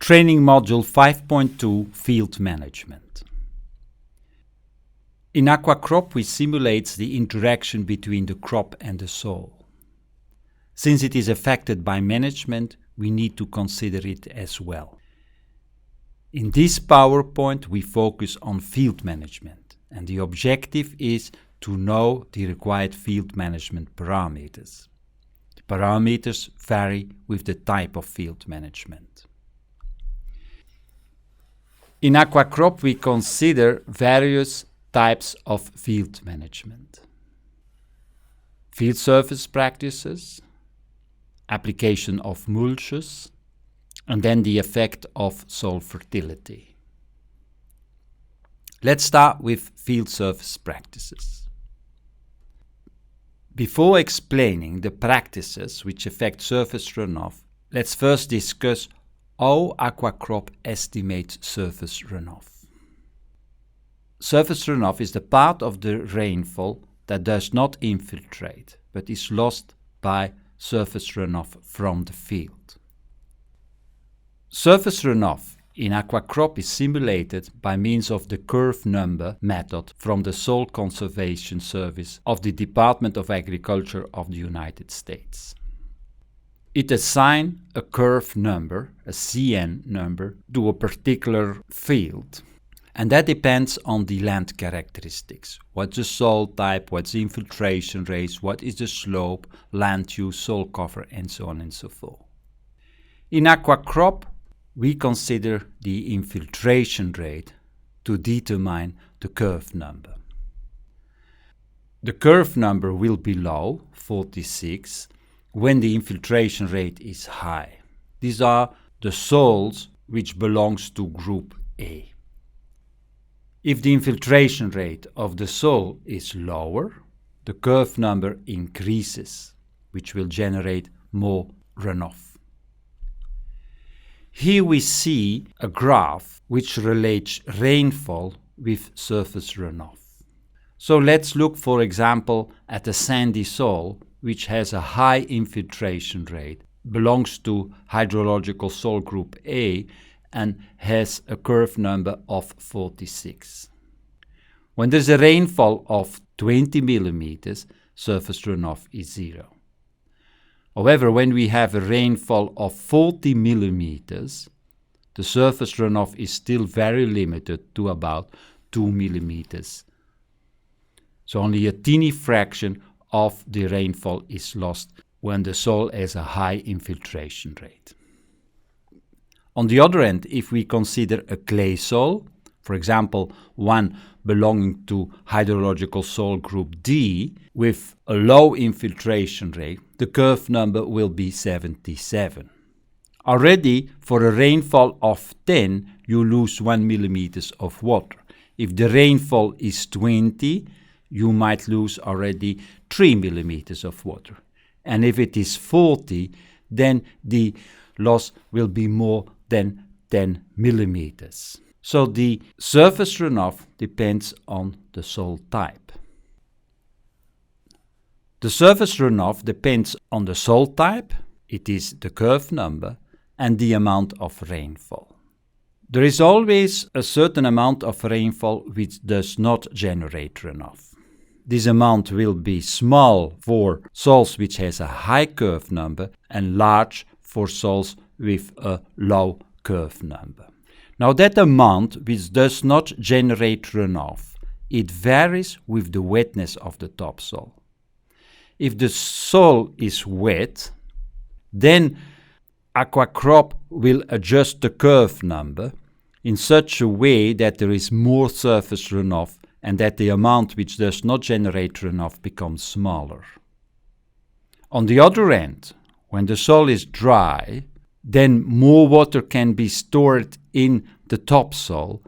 Training Module 5.2 Field Management. In AquaCrop we simulate the interaction between the crop and the soil. Since it is affected by management, we need to consider it as well. In this PowerPoint we focus on field management, and the objective is to know the required field management parameters. The parameters vary with the type of field management. In AquaCrop we consider various types of field management. Field surface practices, application of mulches, and then the effect of soil fertility. Let's start with field surface practices. Before explaining the practices which affect surface runoff, let's first discuss how AquaCrop estimates surface runoff. Surface runoff is the part of the rainfall that does not infiltrate, but is lost by surface runoff from the field. Surface runoff in AquaCrop is simulated by means of the curve number method from the Soil Conservation Service of the Department of Agriculture of the United States. It assigns a curve number, a CN number, to a particular field. And that depends on the land characteristics. What's the soil type, what's the infiltration rate, what is the slope, land use, soil cover, and so on and so forth. In AquaCrop, we consider the infiltration rate to determine the curve number. The curve number will be low, 46, when the infiltration rate is high. These are the soils which belongs to group A. If the infiltration rate of the soil is lower, the curve number increases, which will generate more runoff. Here we see a graph which relates rainfall with surface runoff. So let's look, for example, at a sandy soil which has a high infiltration rate, belongs to hydrological soil group A, and has a curve number of 46. When there's a rainfall of 20 millimeters, surface runoff is 0. However, when we have a rainfall of 40 millimeters, the surface runoff is still very limited to about 2 millimeters. So only a teeny fraction of the rainfall is lost when the soil has a high infiltration rate. On the other hand, if we consider a clay soil, for example, one belonging to hydrological soil group D, with a low infiltration rate, the curve number will be 77. Already, for a rainfall of 10, you lose 1 millimeters of water. If the rainfall is 20, you might lose already 3 millimeters of water. And if it is 40, then the loss will be more than 10 millimeters. So the surface runoff depends on the soil type. The surface runoff depends on the soil type, it is the curve number, and the amount of rainfall. There is always a certain amount of rainfall which does not generate runoff. This amount will be small for soils which has a high curve number and large for soils with a low curve number. Now that amount which does not generate runoff, it varies with the wetness of the topsoil. If the soil is wet, then AquaCrop will adjust the curve number in such a way that there is more surface runoff and that the amount which does not generate runoff becomes smaller. On the other hand, when the soil is dry, then more water can be stored in the topsoil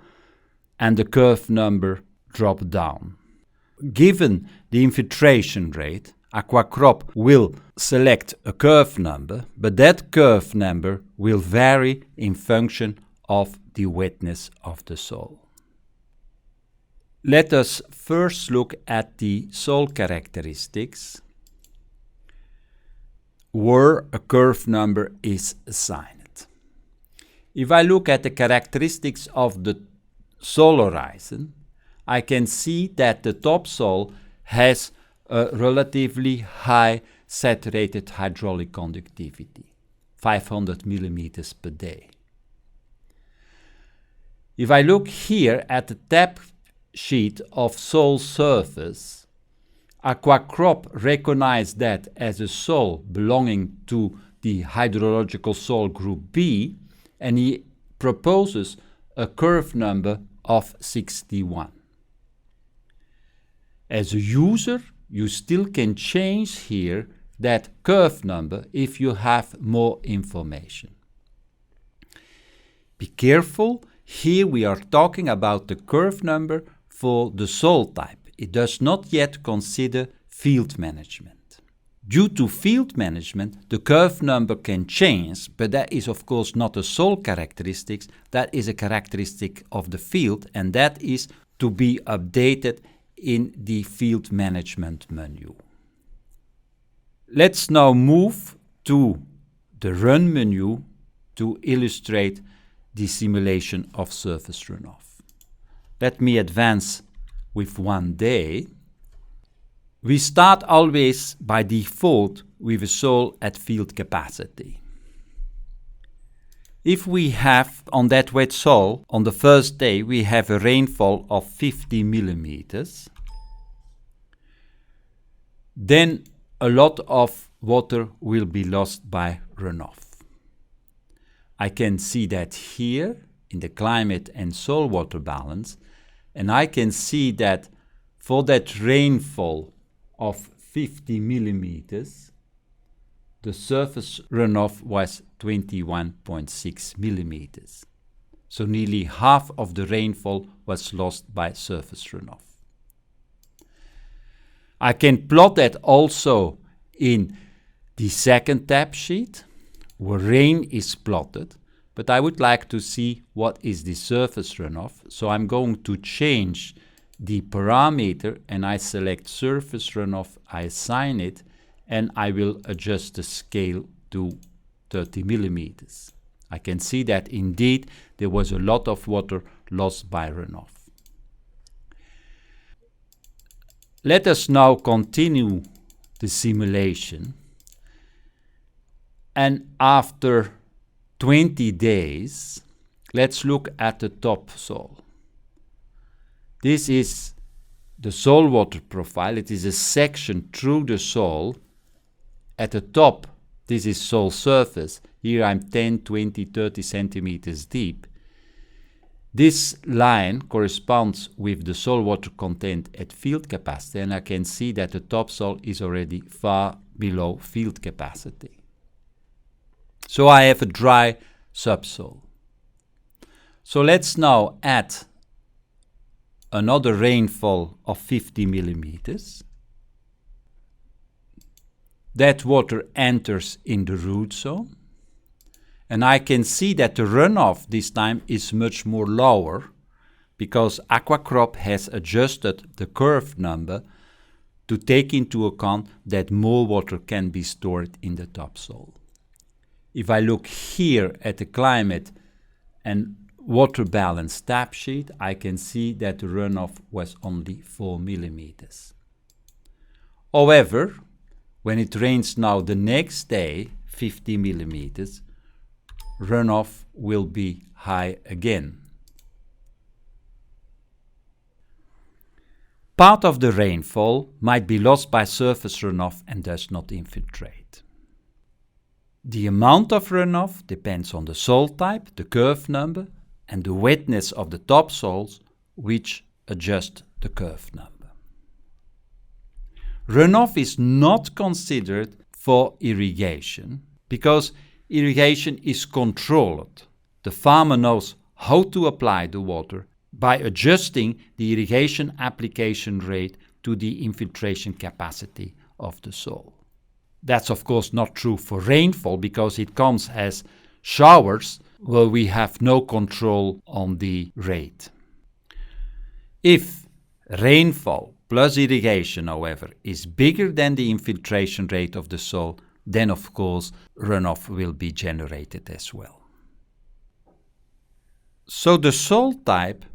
and the curve number drop down. Given the infiltration rate, AquaCrop will select a curve number, but that curve number will vary in function of the wetness of the soil. Let us first look at the soil characteristics where a curve number is assigned. If I look at the characteristics of the soil horizon, I can see that the topsoil has a relatively high saturated hydraulic conductivity, 500 millimeters per day. If I look here at the tap sheet of soil surface, AquaCrop recognized that as a soil belonging to the hydrological soil group B, and he proposes a curve number of 61. As a user, you still can change here that curve number if you have more information. Be careful, here we are talking about the curve number for the soil type. It does not yet consider field management. Due to field management, the curve number can change, but that is of course not a soil characteristic, that is a characteristic of the field, and that is to be updated in the field management menu. Let's now move to the Run menu to illustrate the simulation of surface runoff. Let me advance with 1 day. We start always by default with a soil at field capacity. If we have on that wet soil, on the first day, we have a rainfall of 50 millimeters, then a lot of water will be lost by runoff. I can see that here in the climate and soil water balance, and I can see that for that rainfall of 50 millimeters, the surface runoff was 21.6 millimeters. So nearly half of the rainfall was lost by surface runoff. I can plot that also in the second tab sheet, where rain is plotted, but I would like to see what is the surface runoff. So I'm going to change the parameter and I select surface runoff, I assign it, and I will adjust the scale to 30 millimeters. I can see that indeed there was a lot of water lost by runoff. Let us now continue the simulation, and after 20 days, let's look at the topsoil. This is the soil water profile. It is a section through the soil. At the top, this is soil surface. Here I'm 10, 20, 30 centimeters deep. This line corresponds with the soil water content at field capacity, and I can see that the topsoil is already far below field capacity. So I have a dry subsoil. So let's now add another rainfall of 50 millimeters. That water enters in the root zone. And I can see that the runoff this time is much more lower because AquaCrop has adjusted the curve number to take into account that more water can be stored in the topsoil. If I look here at the climate and water balance tab sheet, I can see that the runoff was only 4 millimeters. However, when it rains now the next day, 50 millimeters, runoff will be high again. Part of the rainfall might be lost by surface runoff and does not infiltrate. The amount of runoff depends on the soil type, the curve number, and the wetness of the topsoils, which adjust the curve number. Runoff is not considered for irrigation because irrigation is controlled. The farmer knows how to apply the water by adjusting the irrigation application rate to the infiltration capacity of the soil. That's of course not true for rainfall because it comes as showers where we have no control on the rate. If rainfall plus irrigation, however, is bigger than the infiltration rate of the soil, then of course runoff will be generated as well. So the soil type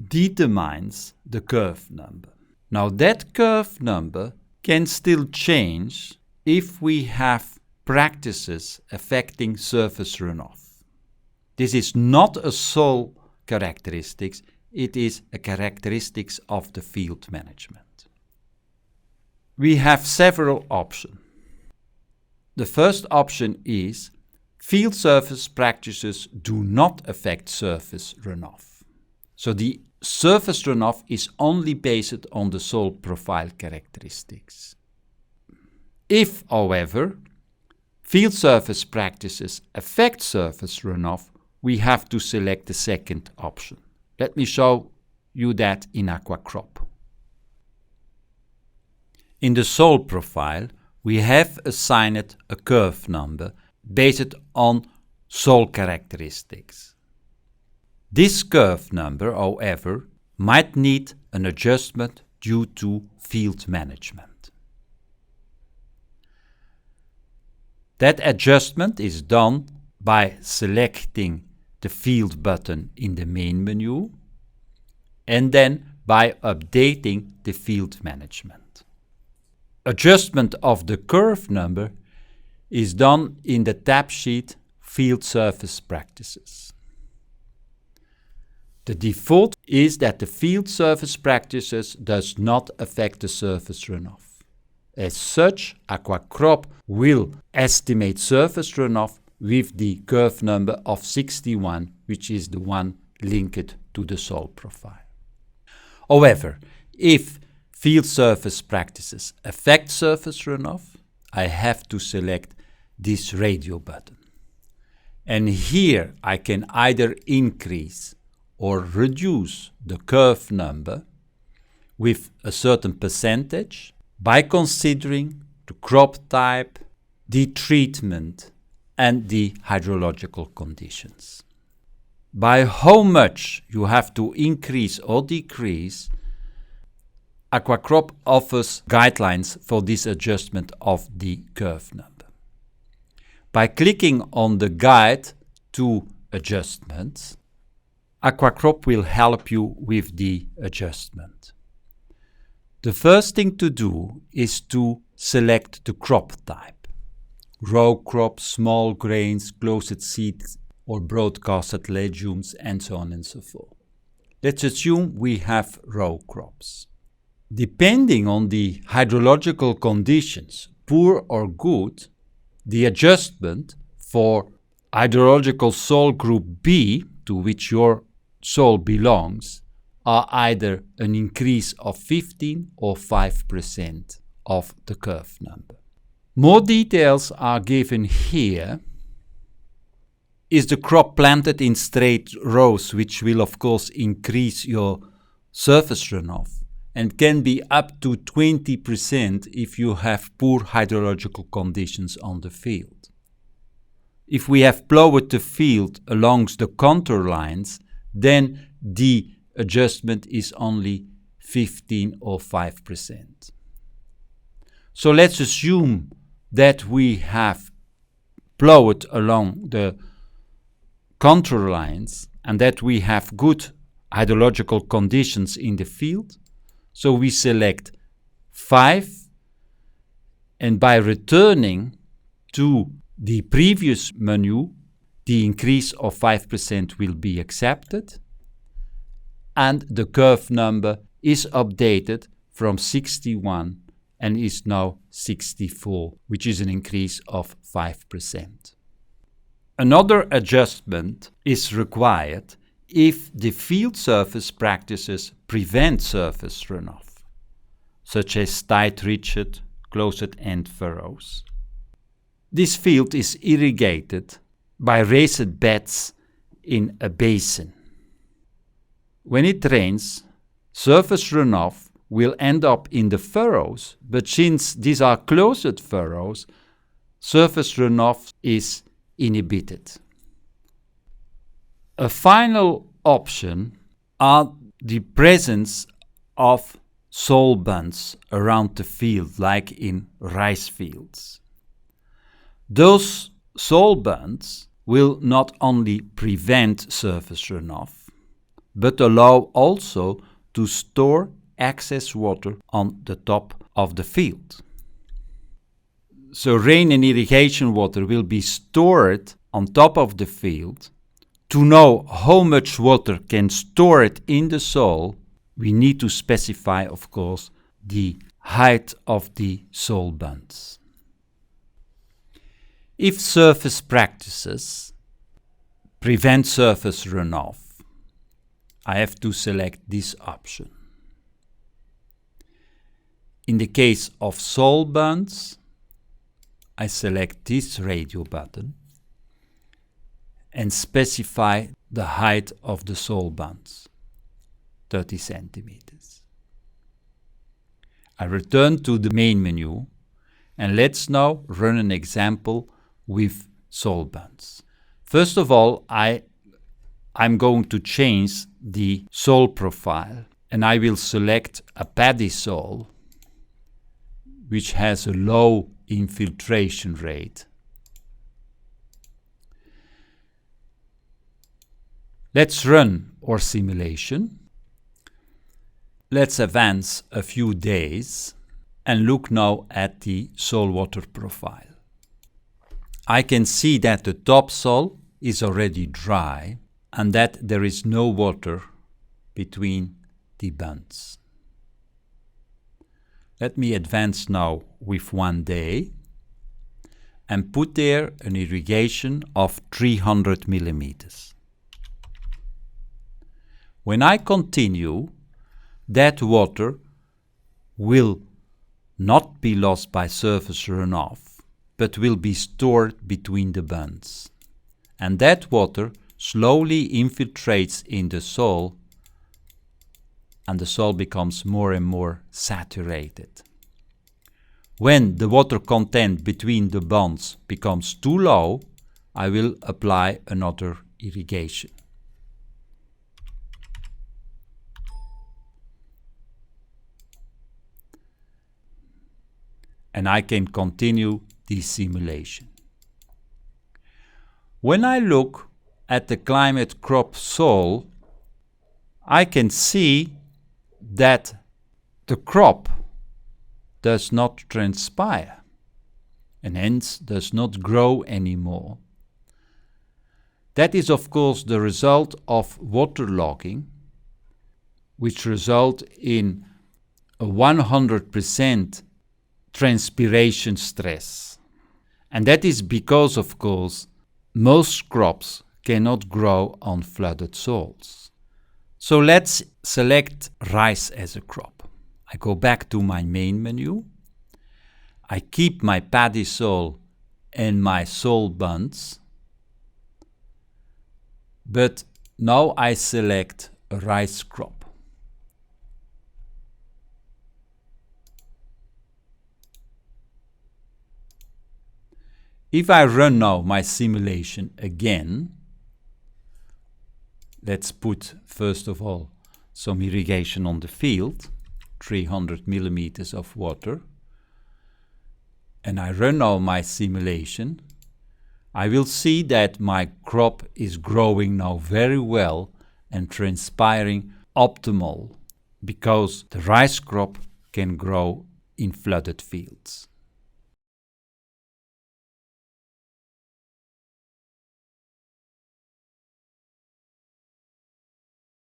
determines the curve number. Now that curve number can still change if we have practices affecting surface runoff. This is not a soil characteristics, it is a characteristics of the field management. We have several options. The first option is field surface practices do not affect surface runoff. So the surface runoff is only based on the soil profile characteristics. If, however, field surface practices affect surface runoff, we have to select the second option. Let me show you that in AquaCrop. In the soil profile, we have assigned a curve number based on soil characteristics. This curve number, however, might need an adjustment due to field management. That adjustment is done by selecting the field button in the main menu and then by updating the field management. Adjustment of the curve number is done in the tab sheet Field Surface Practices. The default is that the field surface practices does not affect the surface runoff. As such, AquaCrop will estimate surface runoff with the curve number of 61, which is the one linked to the soil profile. However, if field surface practices affect surface runoff, I have to select this radio button. And here I can either increase or reduce the curve number with a certain percentage by considering the crop type, the treatment, and the hydrological conditions. By how much you have to increase or decrease, AquaCrop offers guidelines for this adjustment of the curve number. By clicking on the Guide to Adjustments, AquaCrop will help you with the adjustment. The first thing to do is to select the crop type. Row crop, small grains, closed seeds, or broadcasted legumes, and so on and so forth. Let's assume we have row crops. Depending on the hydrological conditions, poor or good, the adjustment for hydrological soil group B, to which your soil belongs, are either an increase of 15 or 5% of the curve number. More details are given here. Is the crop planted in straight rows, which will of course increase your surface runoff and can be up to 20% if you have poor hydrological conditions on the field. If we have plowed the field along the contour lines, then the adjustment is only 15 or 5%. So let's assume that we have plowed along the contour lines and that we have good hydrological conditions in the field. So we select 5, and by returning to the previous menu, the increase of 5% will be accepted, and the curve number is updated from 61 and is now 64, which is an increase of 5%. Another adjustment is required if the field surface practices prevent surface runoff, such as tight ridged, closed-end furrows. This field is irrigated by raised beds in a basin. When it rains, surface runoff will end up in the furrows, but since these are closed furrows, surface runoff is inhibited. A final option are the presence of soil bunds around the field, like in rice fields. Those soil bunds will not only prevent surface runoff, but allow also to store excess water on the top of the field. So rain and irrigation water will be stored on top of the field. To know how much water can store it in the soil, we need to specify, of course, the height of the soil bunds. If surface practices prevent surface runoff, I have to select this option. In the case of soil bunds, I select this radio button and specify the height of the soil bunds, 30 centimeters. I return to the main menu and let's now run an example with soil bunds. First of all, I'm going to change the soil profile and I will select a paddy soil which has a low infiltration rate. Let's run our simulation. Let's advance a few days and look now at the soil water profile. I can see that the topsoil is already dry and that there is no water between the bunds. Let me advance now with 1 day and put there an irrigation of 300 millimeters. When I continue, that water will not be lost by surface runoff, but will be stored between the bunds. And that water slowly infiltrates in the soil and the soil becomes more and more saturated. When the water content between the bunds becomes too low, I will apply another irrigation. And I can continue the simulation. When I look at the AquaCrop soil, I can see that the crop does not transpire and hence does not grow anymore. That is of course the result of waterlogging, which result in a 100% transpiration stress. And that is because of course most crops cannot grow on flooded soils. So let's select rice as a crop. I go back to my main menu. I keep my paddy soil and my soil bunds. But now I select a rice crop. If I run now my simulation again, let's put first of all some irrigation on the field, 300 millimeters of water, and I run now my simulation, I will see that my crop is growing now very well and transpiring optimal because the rice crop can grow in flooded fields.